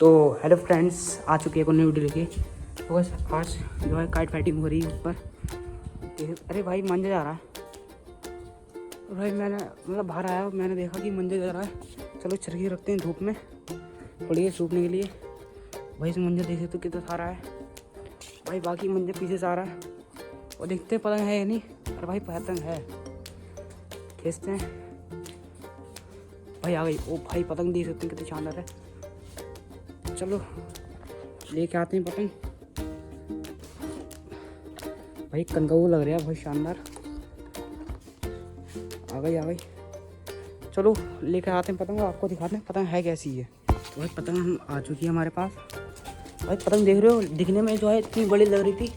तो hello friends, आ चुके हैं एक नई वीडियो लेके। तो बस आज जो है काइट फाइटिंग हो रही है ऊपर। अरे भाई मंजा जा रहा है। तो भाई मैंने मतलब बाहर आया, मैंने देखा कि मंजा जा रहा है। चलो चरखी रखते हैं धूप में थोड़ी देर सूखने के लिए। भाई से मंजा देखे तो कितना सारा है भाई, बाकी मंजा पीछे से आ रहा है और देखते हैं पतंग है या नहीं। अरे भाई पतंग है, खींचते हैं। भाई आ गई। ओ भाई पतंग देख सकते हैं कितनी शानदार है। चलो लेके आते हैं पतंग। भाई कंगारू लग रहा है बहुत शानदार। आ गई। चलो लेके आते हैं पतंग, आपको दिखाते हैं पतंग है कैसी है। तो भाई पतंग हम आ चुकी है हमारे पास। भाई पतंग देख रहे हो, दिखने में जो है इतनी बड़ी लग रही थी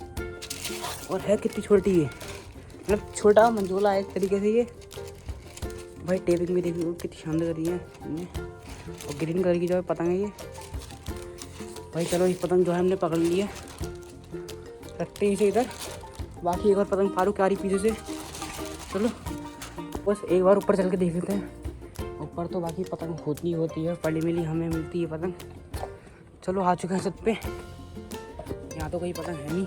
और है कितनी छोटी है। मतलब छोटा मंजोला है एक तरीके से ये। भाई टेपिंग भी देख लो कितनी शानदार करी है और ग्रीन कलर की जो है पतंग है ये। भाई चलो इस पतंग जो है हमने पकड़ ली है, रखते हैं इसे इधर। बाकी एक बार पतंग फारूक आ रही पीछे से। चलो बस एक बार ऊपर चल के देख लेते हैं। ऊपर तो बाकी पतंग होती है, पड़ी मिली हमें मिलती है पतंग। चलो आ चुके हैं छत पे। यहाँ तो कोई पतंग है नहीं,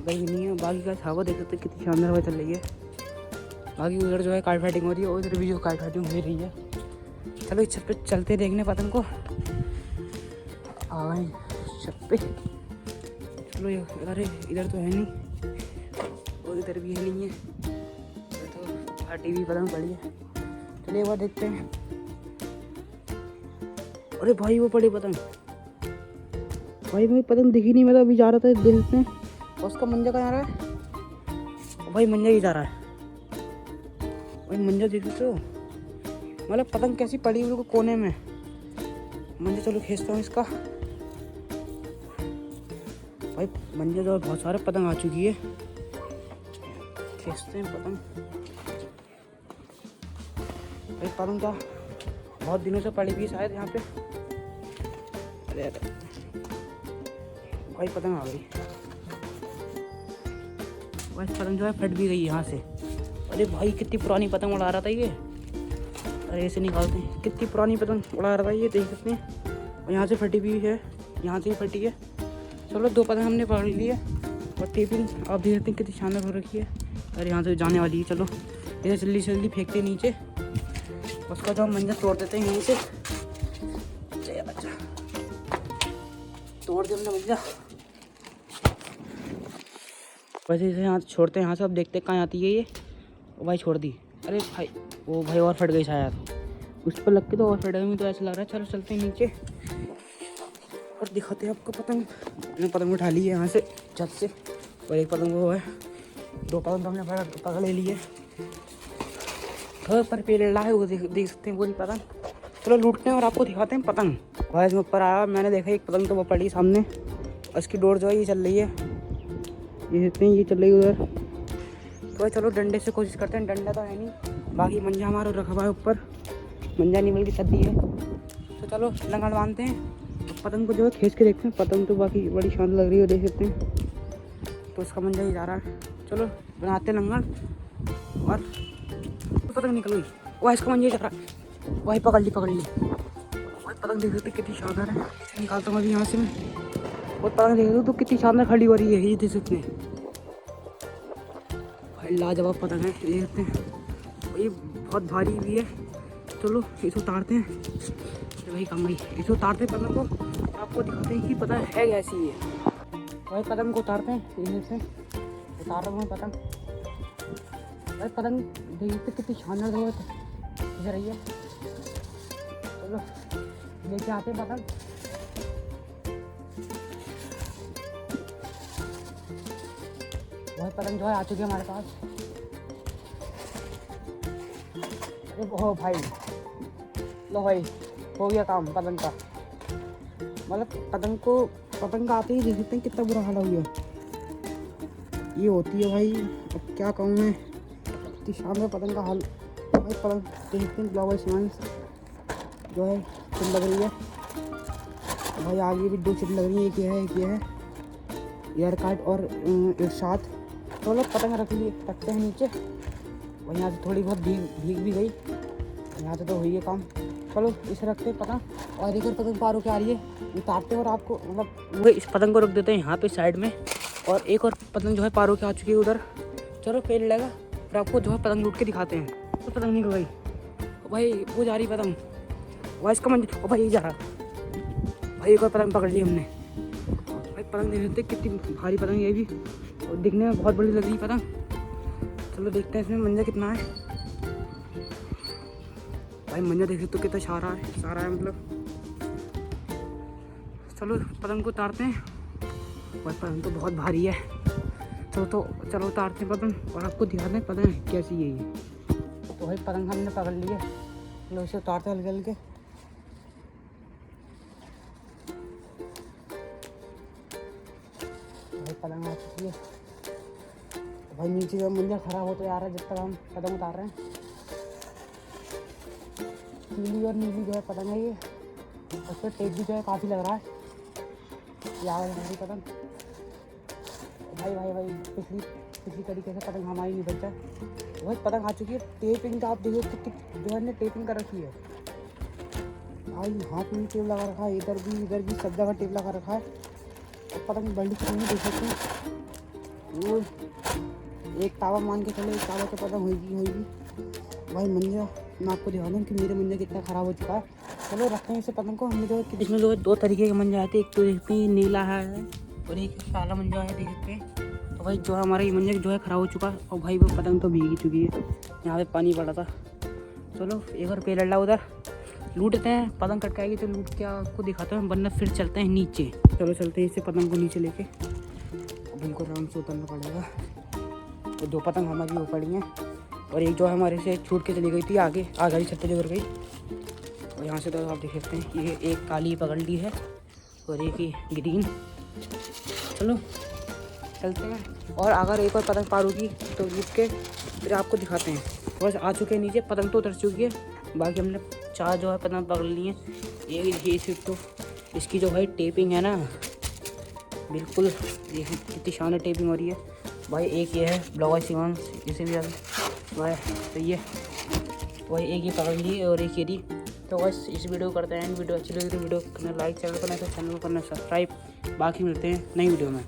कहीं नहीं है। बाकी का हवा देख सकते कितनी शानदार हवा चल रही है। बाकी उधर जो है काइट फाइटिंग हो रही है और इधर भी जो काइट फाइटिंग हो रही है। चलो इस छत पे चलते देखने पतंग को। आए छत पे। चलो इधर तो है नहीं और इधर भी है नहीं है। तो फटी भी पतंग पड़ी है। चलिए एक बार देखते हैं। अरे भाई वो पड़ी पतंग। भाई मुझे पतंग दिखी नहीं, मैं तो अभी जा रहा था देखते हैं। और उसका मंजा कहाँ जा रहा है। भाई मंजा ही जा रहा है। भाई मंजा देख सकते हो, मतलब पतंग कैसी पड़ी हुई कोने में। मंजा चलो खींचता हूँ इसका। भाई मंजे जो बहुत सारे पतंग आ चुकी है, खींचते हैं पतंग। भाई पतंग क्या बहुत दिनों से पड़ी हुई शायद यहाँ पे। अरे भाई पतंग आ गई। भाई पतंग जो है फट भी गई यहाँ से। अरे भाई कितनी पुरानी पतंग उड़ा रहा था ये। अरे ऐसे निकालते हैं, कितनी पुरानी पतंग उड़ा रहा था ये, देख सकते हैं। और यहाँ से फटी भी है, यहाँ से ही फटी है। चलो दो पतंग हमने पकड़ ली है और टेपिंग आप देख सकते हैं कितनी शानदार हो रखी है। अरे यहाँ से जाने वाली है। चलो इधर जल्दी फेंकते हैं नीचे। उसका जो हम मंजा तोड़ देते हैं यहीं से। अच्छा तोड़ दे हमने मंजा। वैसे इसे यहाँ छोड़ते हैं, यहाँ से अब देखते हैं कहाँ आती है ये। ओ भाई छोड़ दी। अरे भाई वो भाई और फट गई शायद, उस पर लग के तो और फट गई। तो ऐसा लग रहा है। चलो चलते हैं नीचे और दिखाते हैं आपको पतंग। हमने पतंग उठा ली है यहाँ से छत से और एक पतंग वो है। दो पतंग तो हमने पकड़ ले लिए। घर पर पेड़ लड़ा है वो देख सकते हैं पूरी पतंग। चलो लूटते हैं और आपको दिखाते हैं पतंग। भाई मैं ऊपर आया, मैंने देखा एक पतंग तो वो पड़ी सामने। उसकी डोर जो है ये चल रही है, ये देखते हैं ये चल रही है उधर। तो चलो डंडे से कोशिश करते हैं। डंडा तो है नहीं, बाकी मंजा हमारा रखा हुआ है ऊपर। मंजा नहीं बल्कि छत दी है। तो चलो लंगड़ बांधते हैं, पतंग को जो है खींच के देखते हैं। पतंग तो बाकी बड़ी शानदार लग रही है, देख सकते हैं। तो उसका मंजा ही जा रहा है। चलो बनाते हैं लंगड़। और पतंग निकल गई। वह इसका मंजा ही जा रहा है। वही पकड़ ली। वही पतंग देख सकते कितनी शानदार है। इसे निकालता हूँ अभी यहाँ से मैं। और पतंग देख सकते तो कितनी शानदार खड़ी हो रही है, ये देख सकते हैं। भाई लाजवाब पतंग है, देख सकते हैं। ये बहुत भारी भी है। चलो इसे उतारते हैं। भाई कम गई, इसे उतारते हैं पतंग को, आपको दिखाते हैं कि पतंग है कैसी है। भाई पतंग को उतारते हैं, इधर से उतार रहा हूँ पतंग। भाई पतंग देखते कितनी शानदार दिख रही है। चलो लेके आते हैं पतंग। भाई पतंग जो है आ चुकी है हमारे पास। अरे ओ भाई लो भाई, हो गया काम पतंग का। मतलब पतंग का आते ही देख सकते हैं कितना बुरा हाल हो गया। ये होती है भाई, अब क्या कहूँ मैं, इतनी शानदार पतंग का हाल। भाई पतंग देख सकते हैं ब्लाउज सामान जो है चिल लग रही है। भाई आगे भी दो चिल लग रही है, एक ये है एयर कार्ड और एक साथ। तो लोग पतंग रखते हैं नीचे। और यहाँ से थोड़ी बहुत भीग भी गई, यहाँ से तो हुई है काम। चलो इसे रखते हैं पतंग, और एक और पतंग पार होकर आ रही है, उतारते हैं और आपको मतलब वो इस पतंग को रख देते हैं यहाँ पे साइड में, और एक और पतंग जो है पार होकर आ चुकी है उधर। चलो पेड़ लगेगा फिर आपको जो है पतंग लूट के दिखाते हैं। तो पतंग निकल गई भाई, वो जा रही पतंग, वह इसका मंजिल, ओ भाई जा रहा भाई, एक और पतंग पकड़ ली हमने भाई। पतंग देख सकते कितनी भारी पतंग है ये भी, और दिखने में बहुत बड़ी लग रही पतंग। चलो देखते हैं इसमें मंजा कितना है भाई। मंजा देख सकते हो कितना सारा है मतलब। चलो पतंग को उतारते हैं भाई, पतंग तो बहुत भारी है। चलो उतारते हैं पतंग और आपको दिखाते हैं पतंग कैसी है ये। तो भाई पतंग हमने पकड़ ली है, चलो इसे उतारते हैं हल्के हल्के। भाई पतंग आ चुकी है भाई, नीचे का मंजा खराब होता जा रहा है जब तक हम पतंग उतार रहे हैं। पीली और नीली जो है पतंग है ये, उस पर टेप भी जो है काफ़ी लग रहा है। यार हमारी पतंग भाई पिछली तरीके से पतंग हमारी नहीं बचा भाई। पतंग आ चुकी है, टेपिंग का आप देखिए कितनी जो है ने टेपिंग कर रखी है भाई। हाथ में टेप लगा रखा है, इधर भी सब जगह टेप लगा रखा है। और पतंग बल्टी नहीं देख सकते हैं, वो एक तावा मान के चलो, एक तावा तो पतंग होगी भाई। मंजा मैं आपको दिखा दूँ कि मेरे मंजा कितना ख़राब हो चुका है। चलो रखते हैं इसे पतंग को। हमने जो इसमें जो दो तरीके के मंजा आते हैं, एक तो इसमें नीला है और एक काला मंजा है, देख सकते हैं। तो भाई जो है हमारा ये मंजा जो है ख़राब हो चुका है, और भाई वो पतंग तो भीग चुकी है, यहाँ पे पानी पड़ा था। चलो एक और पेड़ लड़ा उधर लूटते हैं, पतंग कटकाएगी तो लूट के आपको दिखाते हैं, वरना फिर चलते हैं नीचे। चलो चलते हैं इसे पतंग को नीचे लेके, अब इनको आराम से उतरना पड़ेगा। तो दो पतंग हमारी वो पड़ी हैं, और एक जो है हमारे से छूट के चली गई थी आगे वाली छत पे जो गिर गई। और यहाँ से तो आप देख सकते हैं ये एक काली पकड़ ली है और एक ही ग्रीन। चलो चलते हैं, और अगर एक और पतंग पार होगी तो रुक के फिर आपको दिखाते हैं। बस आ चुके हैं नीचे, पतंग तो उतर चुकी है, बाकी हमने 4 जो है पतंग पकड़ ली हैं। ये देखिए सिर्फ तो इसकी जो भाई टेपिंग है ना, बिल्कुल ये कितनी शानदार टेपिंग हो रही है भाई। एक ये है ब्लॉगर सिवान, इसे भी भाई तो ये वही एक ही पकड़ ली और एक ये दी। तो बस इस वीडियो को करते हैं, वीडियो अच्छी लगी तो वीडियो करना लाइक, चैनल करना तो चैनल को करना सब्सक्राइब। बाकी मिलते हैं नई वीडियो में।